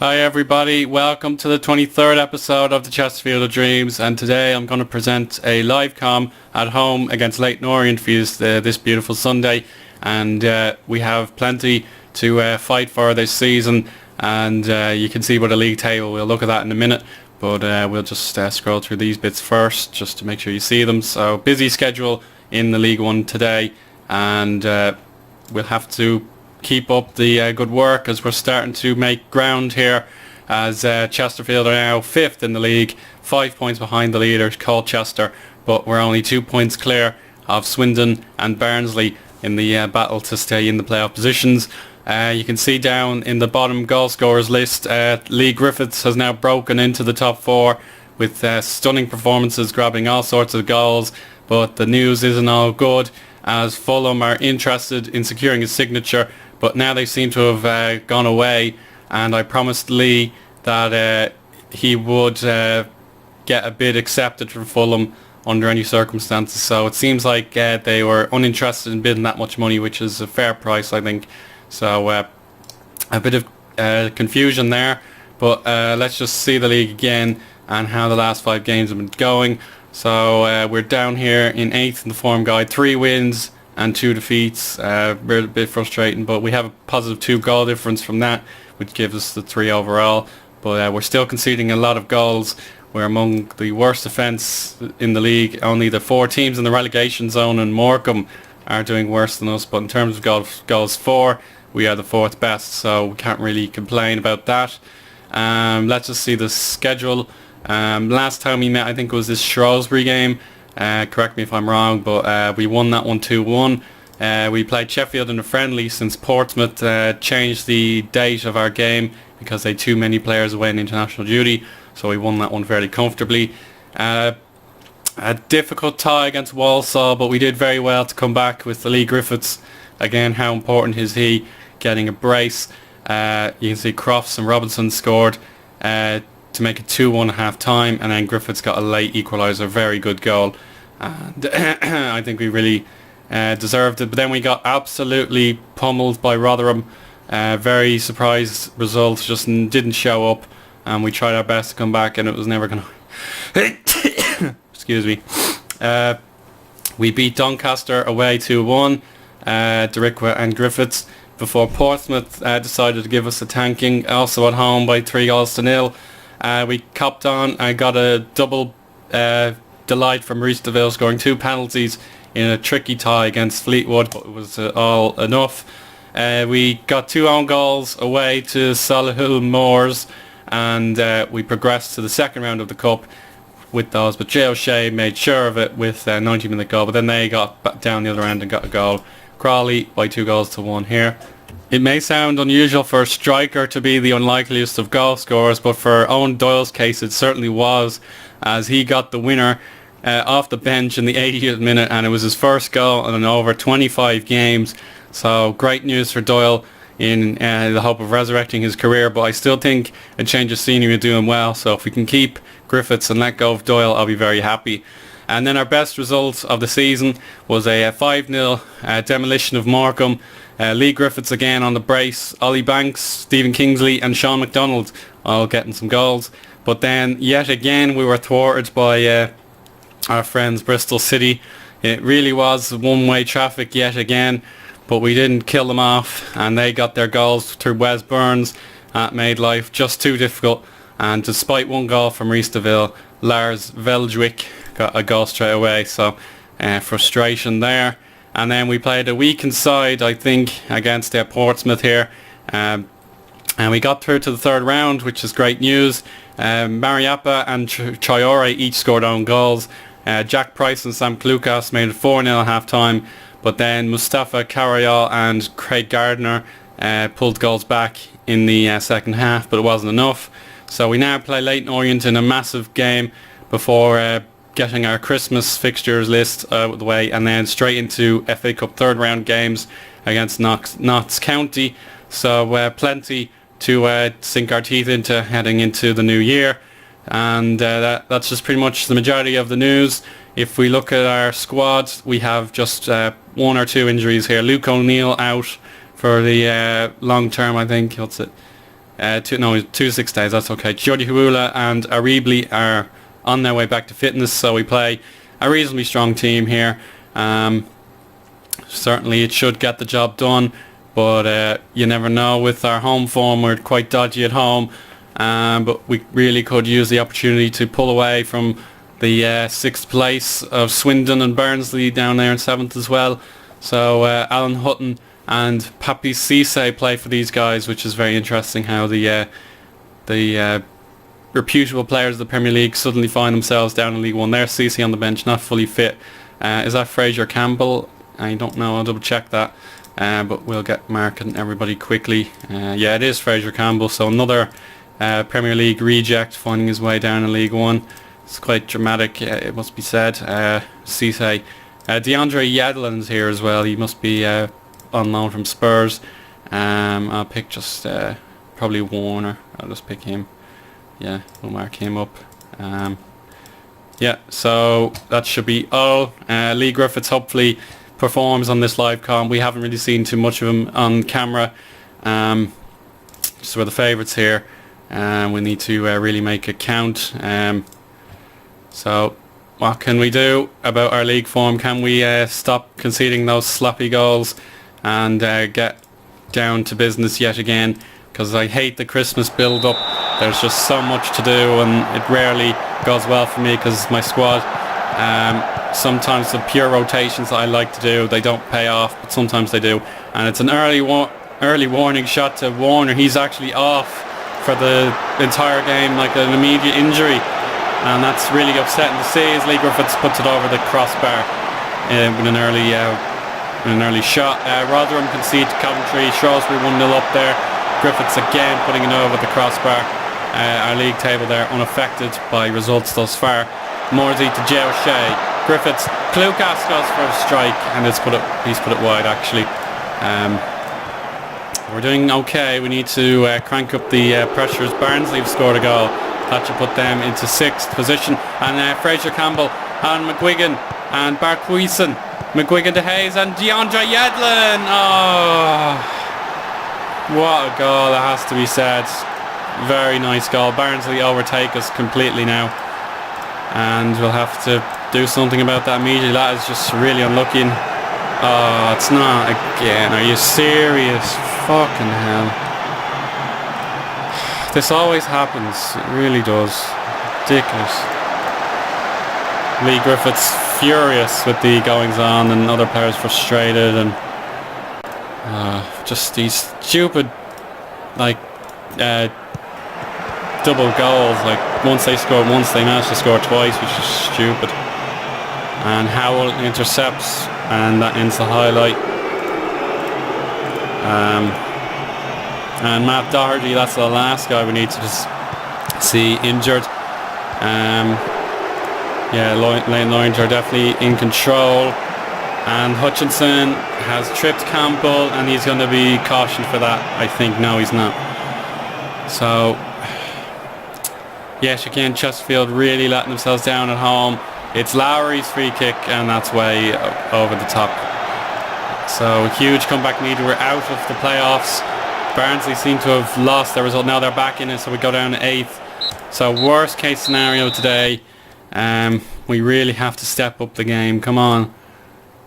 Hi everybody, welcome to the 23rd episode of the Chesterfield of Dreams, and today I'm going to present a Livecom at home against Leyton Orient for you this beautiful Sunday, and we have plenty to fight for this season, and you can see by the league table, we'll look at that in a minute, but we'll just scroll through these bits first just to make sure you see them. So busy schedule in the League One today, and we'll have to keep up the good work as we're starting to make ground here, as Chesterfield are now 5th in the league, 5 points behind the leaders Colchester, but we're only 2 points clear of Swindon and Barnsley in the battle to stay in the playoff positions. You can see down in the bottom goal scorers list, Lee Griffiths has now broken into the top 4 with stunning performances, grabbing all sorts of goals, but the news isn't all good as Fulham are interested in securing his signature, but now they seem to have gone away, and I promised Lee that he would get a bid accepted from Fulham under any circumstances, so it seems like they were uninterested in bidding that much money, which is a fair price, I think. So a bit of confusion there, but let's just see the league again and how the last 5 games have been going. So we're down here in 8th in the form guide, 3 wins and 2 defeats. A bit frustrating, but we have a positive 2 goal difference from that, which gives us the 3 overall, but we're still conceding a lot of goals. We're among the worst defence in the league. Only the 4 teams in the relegation zone and Morecambe are doing worse than us, but in terms of goals for, we are the 4th best, so we can't really complain about that. Let's just see the schedule. Last time we met, I think it was this Shrewsbury game. Correct me if I'm wrong, but we won that one 2-1. We played Sheffield in a friendly since Portsmouth changed the date of our game because they had too many players away in international duty, so we won that one fairly comfortably. A difficult tie against Walsall, but we did very well to come back with the Lee Griffiths. Again, how important is he getting a brace? You can see Crofts and Robinson scored to make it 2-1 at half time, and then Griffiths got a late equaliser, very good goal, and I think we really deserved it. But then we got absolutely pummeled by Rotherham. Very surprised result, just didn't show up, and we tried our best to come back and it was never going to excuse me. We beat Doncaster away 2-1, Derrickwa and Griffiths, before Portsmouth decided to give us a tanking, also at home by 3-0. We copped on and got a double delight from Rhys DeVille, scoring 2 penalties in a tricky tie against Fleetwood, but it was all enough. We got 2 own goals away to Solihull Moors, and we progressed to the second round of the Cup with those, but Jay O'Shea made sure of it with a 90-minute goal, but then they got back down the other end and got a goal. Crawley by 2-1 here. It may sound unusual for a striker to be the unlikeliest of goal scorers, but for Owen Doyle's case it certainly was, as he got the winner off the bench in the 80th minute, and it was his first goal in over 25 games. So great news for Doyle in the hope of resurrecting his career, but I still think a change of scenery would do him well, so if we can keep Griffiths and let go of Doyle, I'll be very happy. And then our best result of the season was a 5-0 demolition of Morecambe. Lee Griffiths again on the brace, Ollie Banks, Stephen Kingsley and Sean MacDonald all getting some goals. But then yet again we were thwarted by our friends Bristol City. It really was one-way traffic yet again, but we didn't kill them off, and they got their goals through Wes Burns. That made life just too difficult, and despite 1 goal from Rhys DeVille, Lars Veldwick got a goal straight away, so frustration there. And then we played a weakened side, I think, against Portsmouth here, and we got through to the 3rd round, which is great news. Mariappa and Traore each scored own goals. Jack Price and Sam Klukas made it 4-0 at half time, but then Mustafa Karayal and Craig Gardner pulled goals back in the second half, but it wasn't enough. So we now play Leyton Orient in a massive game before getting our Christmas fixtures list out of the way, and then straight into FA Cup 3rd round games against Notts County. So plenty to sink our teeth into heading into the new year, and that's just pretty much the majority of the news. If we look at our squad, we have just 1 or 2 injuries here. Luke O'Neill out for the long term, I think. What's it? 2 6 days, that's okay. Jordi Huula and Aribli are on their way back to fitness, so we play a reasonably strong team here. Certainly it should get the job done, but you never know. With our home form, we're quite dodgy at home, but we really could use the opportunity to pull away from the 6th place of Swindon and Barnsley down there in 7th as well. So Alan Hutton and Papi Cisse play for these guys, which is very interesting how the reputable players of the Premier League suddenly find themselves down in League One. There's Cisse on the bench, not fully fit. Is that Fraser Campbell? I don't know, I'll double check that. But we'll get marking everybody quickly. Yeah, it is Fraser Campbell, so another Premier League reject finding his way down in League One. It's quite dramatic, it must be said. Cisse. DeAndre Yedlin's here as well. He must be on loan from Spurs. I'll pick just probably Warner. I'll just pick him. Yeah, we'll mark him up. Yeah, so that should be all. Lee Griffiths hopefully performs on this live com. We haven't really seen too much of him on camera. So we're the favourites here. We need to really make it count. So what can we do about our league form? Can we stop conceding those sloppy goals and get down to business yet again? Because I hate the Christmas build-up. There's just so much to do, and it rarely goes well for me because my squad, sometimes the pure rotations that I like to do, they don't pay off, but sometimes they do. And it's an early warning shot to Warner. He's actually off for the entire game, like an immediate injury. And that's really upsetting to see as Lee Griffiths puts it over the crossbar with an early shot. Rotherham concede to Coventry. Shrewsbury 1-0 up there. Griffiths again putting it over the crossbar. Our league table there unaffected by results thus far. Morsey to Jay O'Shea. Griffiths. Klukas goes for a strike, and he's put it wide actually. We're doing okay. We need to crank up the pressures. Barnsley have scored a goal. That should put them into 6th position. And Fraser Campbell and McGuigan and Barquisen. McGuigan to Hayes and DeAndre Yedlin. Oh, what a goal, that has to be said. Very nice goal. Barnsley overtake us completely now. And we'll have to do something about that immediately. That is just really unlucky. Oh, it's not again. Are you serious? Fucking hell. This always happens. It really does. Ridiculous. Lee Griffiths furious with the goings on, and other players frustrated, and just these stupid double goals. Like once they scored once, they managed to score twice, which is stupid. And Howell intercepts, and that ends the highlight. And Matt Doherty, that's the last guy we need to just see injured. Yeah, Leyton Orient are definitely in control. And Hutchinson has tripped Campbell, and he's going to be cautioned for that, I think. No, he's not. So, yes, again, Chesterfield really letting themselves down at home. It's Lowry's free kick, and that's way over the top. So, a huge comeback needed. We're out of the playoffs. Barnsley seem to have lost their result. Now they're back in it, so we go down to 8th. So worst case scenario today. We really have to step up the game. Come on.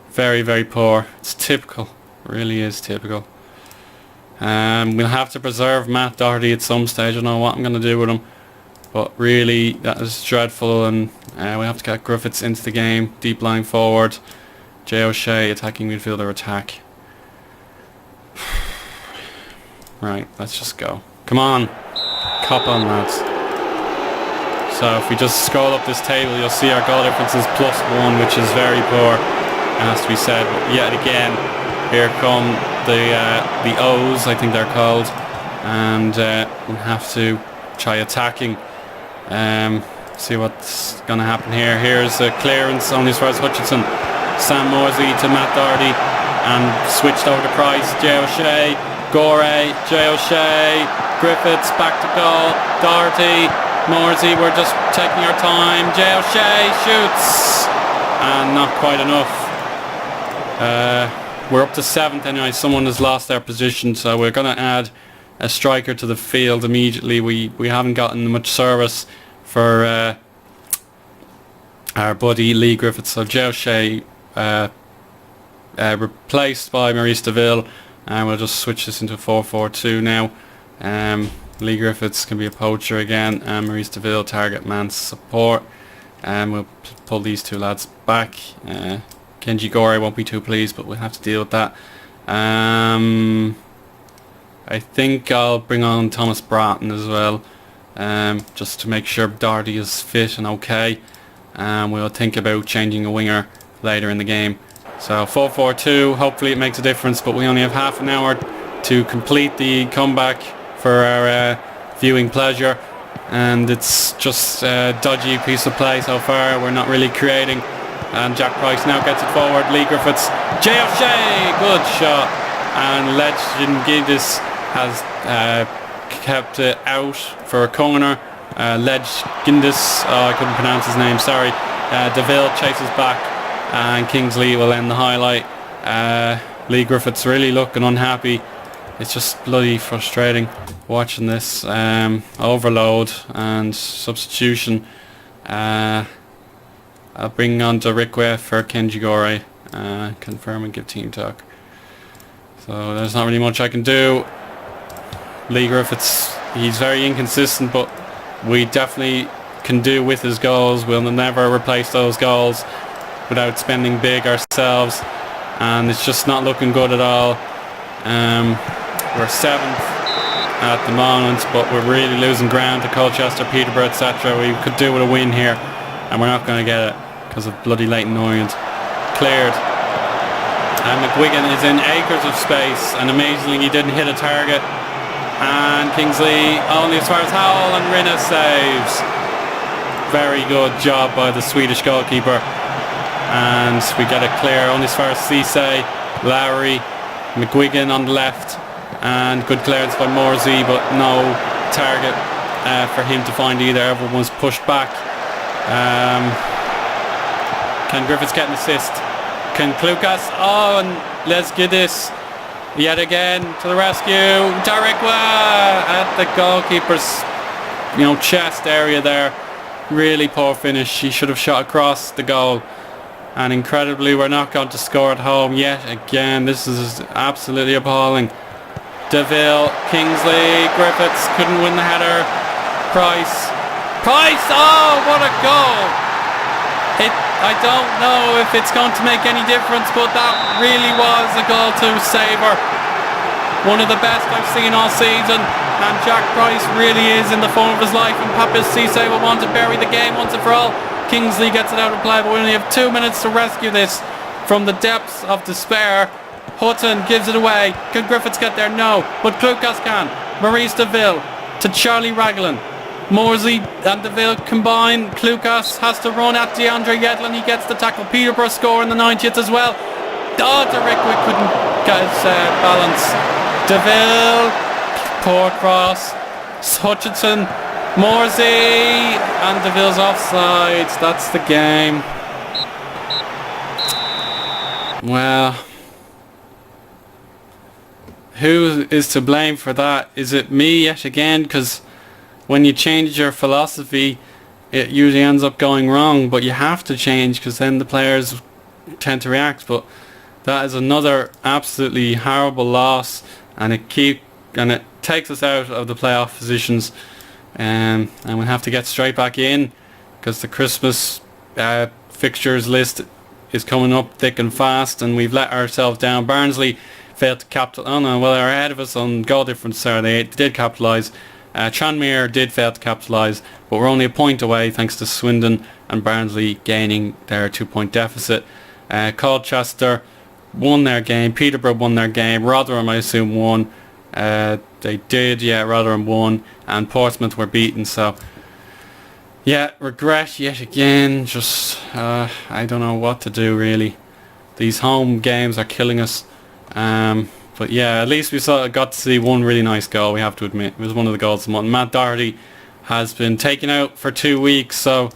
Very, very poor. It's typical. It really is typical. We'll have to preserve Matt Doherty at some stage. I don't know what I'm going to do with him. But really, that is dreadful. And we have to get Griffiths into the game. Deep line forward. Jay O'Shea attacking midfielder attack. Right, let's just go. Come on. Cop on, lads. So if we just scroll up this table, you'll see our goal difference is +1, which is very poor. It has to be said. But yet again, here come the O's, I think they're called. And we have to try attacking. See what's going to happen here. Here's a clearance only as far as Hutchinson. Sam Morsey to Matt Doherty. And switched over to Price. Jay O'Shea. Gore, Jay O'Shea, Griffiths, back to goal, Doherty, Morsey, we're just taking our time, Jay O'Shea shoots, and not quite enough. We're up to 7th anyway, someone has lost their position, so we're going to add a striker to the field immediately. We haven't gotten much service for our buddy Lee Griffiths. So Joe Shea replaced by Maurice DeVille, and we'll just switch this into 4-4-2 now. Lee Griffiths can be a poacher again, and Maurice DeVille target man support. And we'll pull these two lads back. Kenji Gore won't be too pleased, but we'll have to deal with that. I think I'll bring on Thomas Bratton as well, just to make sure Doherty is fit and okay. We'll think about changing a winger later in the game. So 4-4-2, hopefully it makes a difference, but we only have half an hour to complete the comeback for our viewing pleasure. And it's just a dodgy piece of play so far. We're not really creating. And Jack Price now gets it forward. Lee Griffiths, J. O'Shea, good shot. And Legend Gindis has kept it out for a corner. Gindis, I couldn't pronounce his name, sorry. DeVille chases back, and Kingsley will end the highlight. Lee Griffiths really looking unhappy. It's just bloody frustrating watching this overload and substitution. I'll bring on Derikwe for Kenji Gore. Confirm and give team talk. So there's not really much I can do. Lee Griffiths, he's very inconsistent, but we definitely can do with his goals. We'll never replace those goals without spending big ourselves, and it's just not looking good at all. We're 7th at the moment, but we're really losing ground to Colchester, Peterborough, etc. We could do with a win here, and we're not going to get it because of bloody Leyton Orient. Cleared. And McGuigan is in acres of space, and amazingly he didn't hit a target. And Kingsley only as far as Howell, and Rinna saves. Very good job by the Swedish goalkeeper. And we get it clear only as far as Cisse, Lowry, McGuigan on the left, and good clearance by Morsey, but no target for him to find either. Everyone was pushed back. Can Griffiths get an assist? Can Klukas? Oh, and Les Giddis yet again to the rescue. Derikwe at the goalkeeper's chest area there. Really poor finish. He should have shot across the goal. And incredibly, we're not going to score at home yet again. This is absolutely appalling. DeVille, Kingsley, Griffiths couldn't win the header. Price, oh, what a goal! I don't know if it's going to make any difference, but that really was a goal to savour. One of the best I've seen all season, and Jack Price really is in the form of his life, and Papis Cisse will want to bury the game once and for all. Kingsley gets it out of play, but we only have 2 minutes to rescue this from the depths of despair. Hutton gives it away. Can Griffiths get there? No, but Klukas can. Maurice DeVille to Charlie Raglan. Morsey and DeVille combine. Klukas has to run at DeAndre Yedlin. He gets the tackle. Peterborough score in the 90th as well. Oh, Derikwe couldn't get his balance. DeVille, poor cross. Hutchinson, Morsey, and DeVille's offside. That's the game. Well, who is to blame for that? Is it me yet again? Because when you change your philosophy, it usually ends up going wrong, but you have to change because then the players tend to react. But that is another absolutely horrible loss, and it takes us out of the playoff positions, and we'll have to get straight back in because the Christmas fixtures list is coming up thick and fast, and we've let ourselves down. Barnsley failed to capitalise. Oh no, well, they're ahead of us on goal difference there. They did capitalise. Tranmere did fail to capitalise, but we're only a point away thanks to Swindon and Barnsley gaining their 2-point deficit. Colchester won their game. Peterborough won their game. Rotherham, I assume, won. They did, yeah, Rotherham won. And Portsmouth were beaten, so yeah, regret yet again. Just I don't know what to do really. These home games are killing us. But yeah, at least we got to see one really nice goal, we have to admit. It was one of the goals of the month. Matt Doherty has been taken out for 2 weeks, so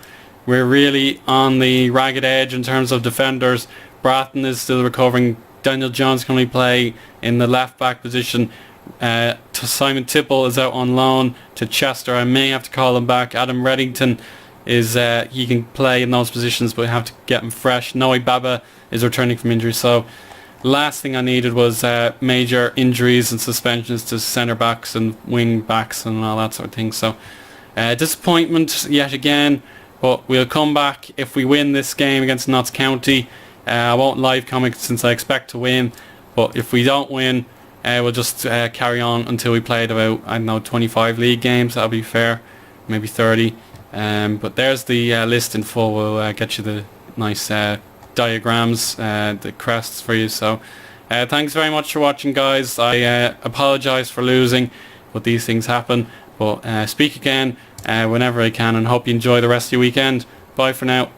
we're really on the ragged edge in terms of defenders. Bratton is still recovering. Daniel Jones can only play in the left back position. Simon Tipple is out on loan to Chester. I may have to call him back. Adam Reddington is he can play in those positions, but we have to get him fresh. Noe Baba is returning from injury, so last thing I needed was major injuries and suspensions to centre backs and wing backs and all that sort of thing. So disappointment yet again, but we'll come back if we win this game against Notts County. I won't live comic since I expect to win, but if we don't win, we'll just carry on until we played about, I don't know, 25 league games. That'll be fair, maybe 30. But there's the list in full. We'll get you the nice diagrams, the crests for you. So thanks very much for watching, guys. I apologise for losing, but these things happen. But speak again whenever I can, and hope you enjoy the rest of your weekend. Bye for now.